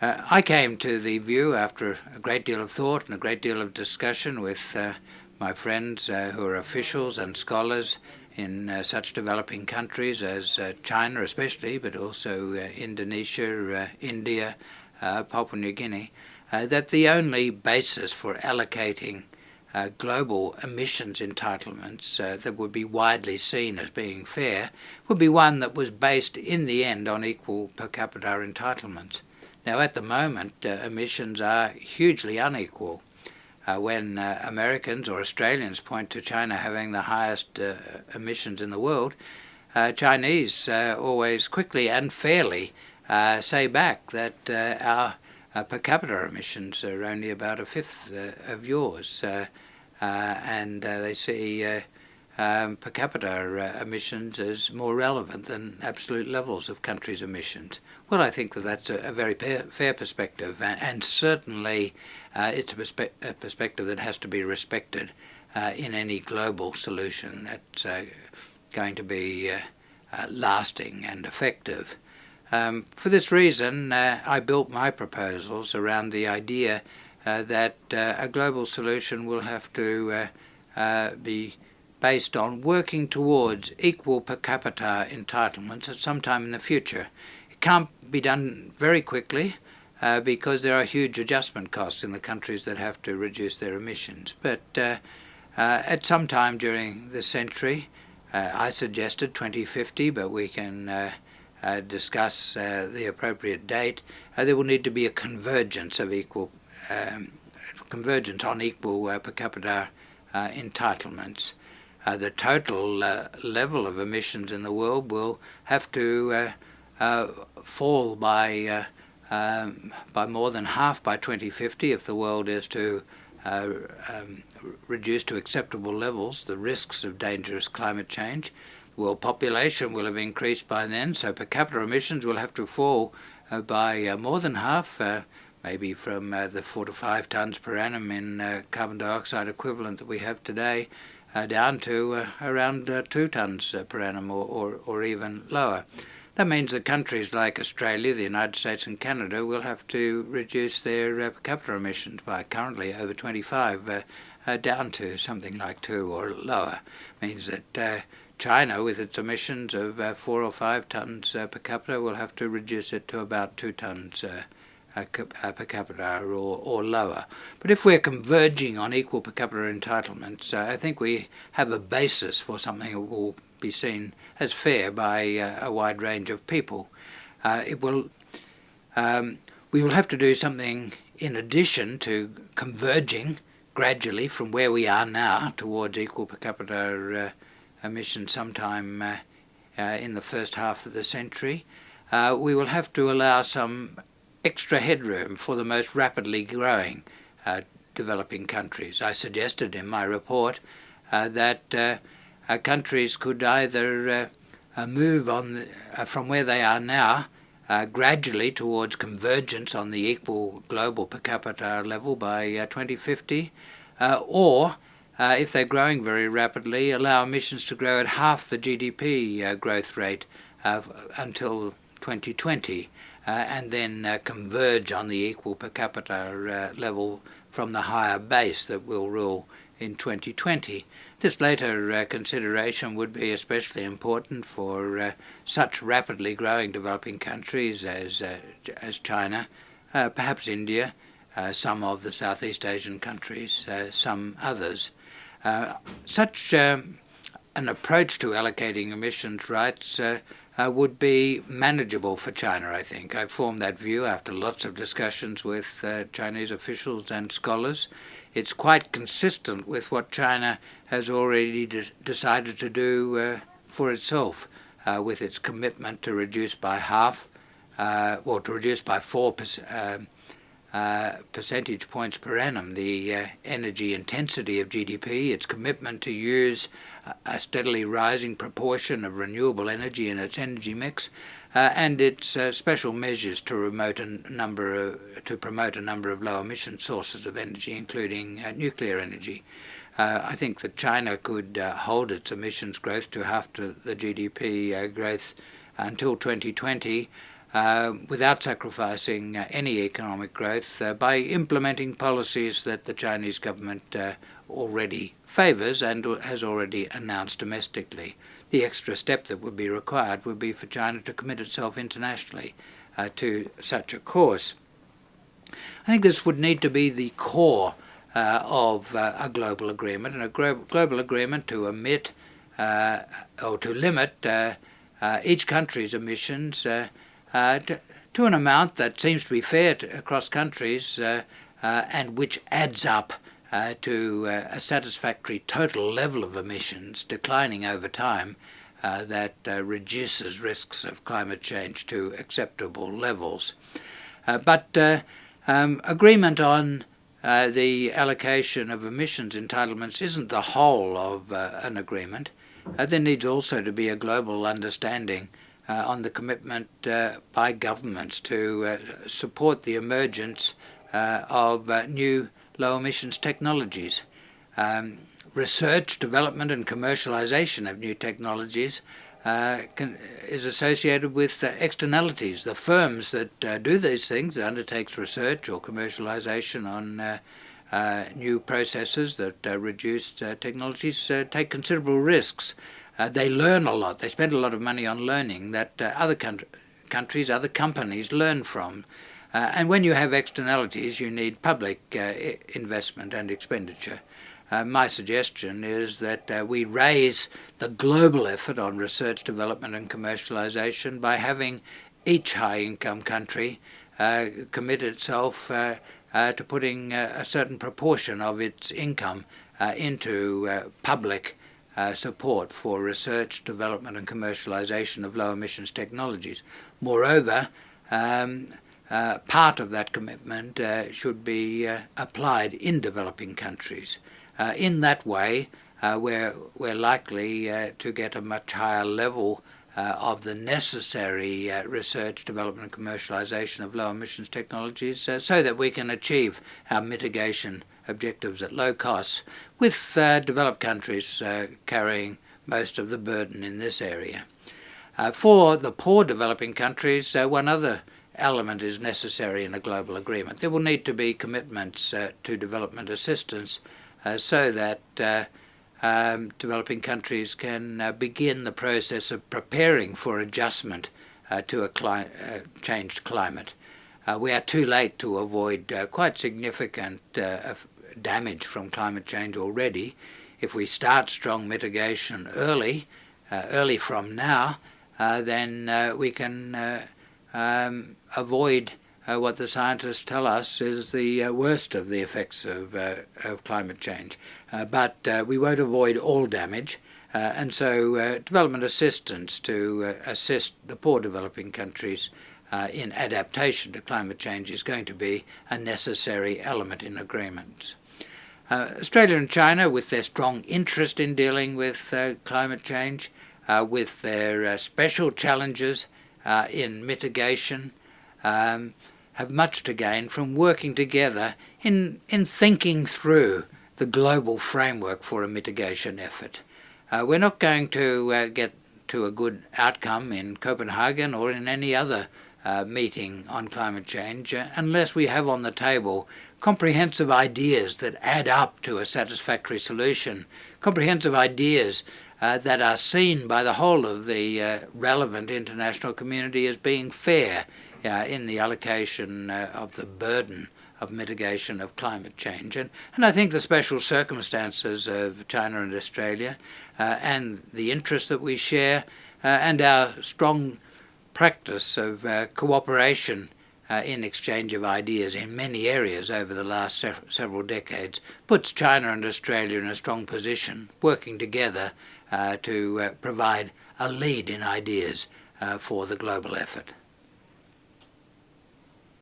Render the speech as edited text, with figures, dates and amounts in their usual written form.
I came to the view after a great deal of thought and a great deal of discussion with my friends who are officials and scholars in such developing countries as China especially, but also Indonesia, India, Papua New Guinea, that the only basis for allocating global emissions entitlements that would be widely seen as being fair would be one that was based in the end on equal per capita entitlements. Now at the moment emissions are hugely unequal. When Americans or Australians point to China having the highest emissions in the world, Chinese always quickly and fairly say back that our per capita emissions are only about a fifth of yours, and they see per capita emissions as more relevant than absolute levels of countries' emissions. Well, I think that that's a very fair perspective, and certainly it's a perspective that has to be respected in any global solution that's going to be lasting and effective. For this reason, I built my proposals around the idea that a global solution will have to be based on working towards equal per capita entitlements at some time in the future. It can't be done very quickly because there are huge adjustment costs in the countries that have to reduce their emissions. But at some time during this century, I suggested 2050, but we can discuss the appropriate date. There will need to be a convergence of convergence on equal per capita entitlements. The total level of emissions in the world will have to fall by more than half by 2050 if the world is to reduce to acceptable levels the risks of dangerous climate change. The world population will have increased by then, so per capita emissions will have to fall by more than half, maybe from the 4 to 5 tonnes per annum in carbon dioxide equivalent that we have today, down to around 2 tonnes per annum or even lower. That means that countries like Australia, the United States and Canada will have to reduce their per capita emissions by currently over 25 down to something like 2 or lower. Means that China, with its emissions of 4 or 5 tonnes per capita, will have to reduce it to about 2 tonnes per capita or lower. But if we're converging on equal per capita entitlements, I think we have a basis for something that will be seen as fair by a wide range of people. We will have to do something in addition to converging gradually from where we are now towards equal per capita emissions sometime in the first half of the century. We will have to allow some extra headroom for the most rapidly growing developing countries. I suggested in my report that countries could either move on from where they are now gradually towards convergence on the equal global per capita level by 2050, or if they're growing very rapidly, allow emissions to grow at half the GDP growth rate until 2020. And then converge on the equal per capita level from the higher base that will rule in 2020. This later consideration would be especially important for such rapidly growing developing countries as China, perhaps India, some of the Southeast Asian countries, some others. Such an approach to allocating emissions rights would be manageable for China, I think. I formed that view after lots of discussions with Chinese officials and scholars. It's quite consistent with what China has already decided to do for itself, with its commitment to reduce by half, or to reduce by 4 percentage points per annum the energy intensity of GDP, its commitment to use a steadily rising proportion of renewable energy in its energy mix, and its special measures to promote a number of low emission sources of energy, including nuclear energy. I think that China could hold its emissions growth to half to the GDP growth until 2020 without sacrificing any economic growth by implementing policies that the Chinese government already favours and has already announced domestically. The extra step that would be required would be for China to commit itself internationally to such a course. I think this would need to be the core of a global agreement, and a global agreement to emit or to limit each country's emissions to an amount that seems to be fair across countries and which adds up to a satisfactory total level of emissions declining over time that reduces risks of climate change to acceptable levels. But agreement on the allocation of emissions entitlements isn't the whole of an agreement. There needs also to be a global understanding on the commitment by governments to support the emergence of new low emissions technologies. Research, development and commercialization of new technologies is associated with externalities. The firms that do these things, that undertakes research or commercialization on new processes that reduce technologies, take considerable risks. They learn a lot. They spend a lot of money on learning that other countries, other companies learn from. And when you have externalities, you need public investment and expenditure. My suggestion is that we raise the global effort on research, development and commercialization by having each high-income country commit itself to putting a certain proportion of its income into public support for research, development and commercialization of low emissions technologies. Moreover, part of that commitment should be applied in developing countries. In that way, we're likely to get a much higher level of the necessary research, development and commercialization of low emissions technologies so that we can achieve our mitigation objectives at low costs, with developed countries carrying most of the burden in this area. For the poor developing countries, one other element is necessary in a global agreement. There will need to be commitments to development assistance so that developing countries can begin the process of preparing for adjustment to a changed climate. We are too late to avoid quite significant damage from climate change already. If we start strong mitigation early from now, then we can avoid what the scientists tell us is the worst of the effects of climate change. But we won't avoid all damage, and so development assistance to assist the poor developing countries in adaptation to climate change is going to be a necessary element in agreements. Australia and China, with their strong interest in dealing with climate change, with their special challenges in mitigation, have much to gain from working together in thinking through the global framework for a mitigation effort. We're not going to get to a good outcome in Copenhagen or in any other meeting on climate change unless we have on the table comprehensive ideas that add up to a satisfactory solution, comprehensive ideas that are seen by the whole of the relevant international community as being fair in the allocation of the burden of mitigation of climate change. And I think the special circumstances of China and Australia and the interests that we share and our strong practice of cooperation in exchange of ideas in many areas over the last several decades puts China and Australia in a strong position, working together to provide a lead in ideas for the global effort.